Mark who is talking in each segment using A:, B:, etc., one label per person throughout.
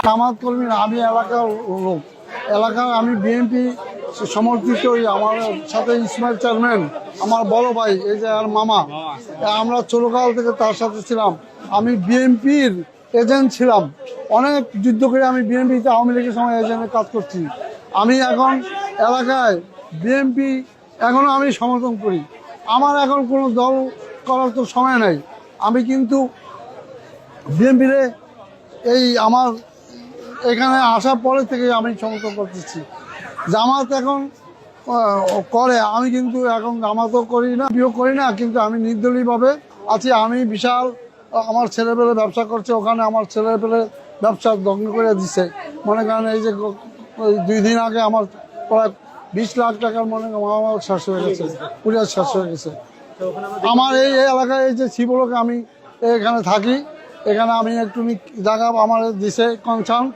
A: জামাত কর্মী না, আমি এলাকার লোক। এলাকার আমি বিএনপি সমর্থিত। আমার সাথে ইসমাইল চেয়ারম্যান আমার বড় ভাই, এই যে আর মামা, আমরা ছোটকাল থেকে তার সাথে ছিলাম। আমি বিএনপির এজেন্ট ছিলাম, অনেক যুদ্ধ করে আমি বিএনপিতে আওয়ামী লীগের সময় এজেন্টের কাজ করছি। আমি এখন এলাকায় বিএনপি এখনও আমি সমর্থন করি। আমার এখন কোনো দল করার তো সময় নাই। আমি কিন্তু বিএনপিরে এই আমার এখানে আসার পরে থেকে আমি সমর্থন করতেছি। জামাত এখন করে, আমি কিন্তু এখন জামাতও করি না, বিয়ে করি না, কিন্তু আমি নির্দলীয়ভাবে আছি। আমি বিশাল আমার ছেলেপেলে ব্যবসা করছে, ওখানে আমার ছেলেপেলে ব্যবসা দগ্ন করে দিছে। মনে করেন এই যে 2 দিন আগে আমার প্রায় 20 লাখ টাকার আমার শেষ হয়ে গেছে, পুরো শেষ হয়ে গেছে। আমার এই এলাকায় এই যে শিবলোকে আমি এখানে থাকি, এখানে আমি একটু জায়গা আমার দিছে কনসার্ন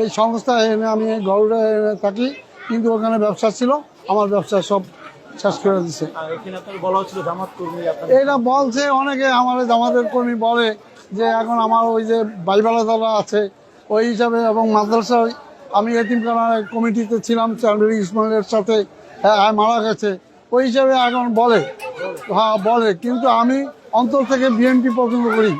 A: এই সংস্থা, এনে আমি গরুড়ে থাকি, কিন্তু ওখানে ব্যবসা ছিল, আমার ব্যবসা সব শেষ করে দিছে। এটা বলছে অনেকে, আমার জামাতের কর্মী বলে যে এখন আমার ওই যে বাইবালা দলা আছে ওই হিসাবে, এবং মাদ্রাসায় আমি এতিমখানার কমিটিতে ছিলাম চান্দ্রী ইসমাইলের সাথে, মারা গেছে, ওই হিসাবে এখন বলে, হ্যাঁ বলে, কিন্তু আমি অন্তর থেকে বিএনপি পছন্দ করি।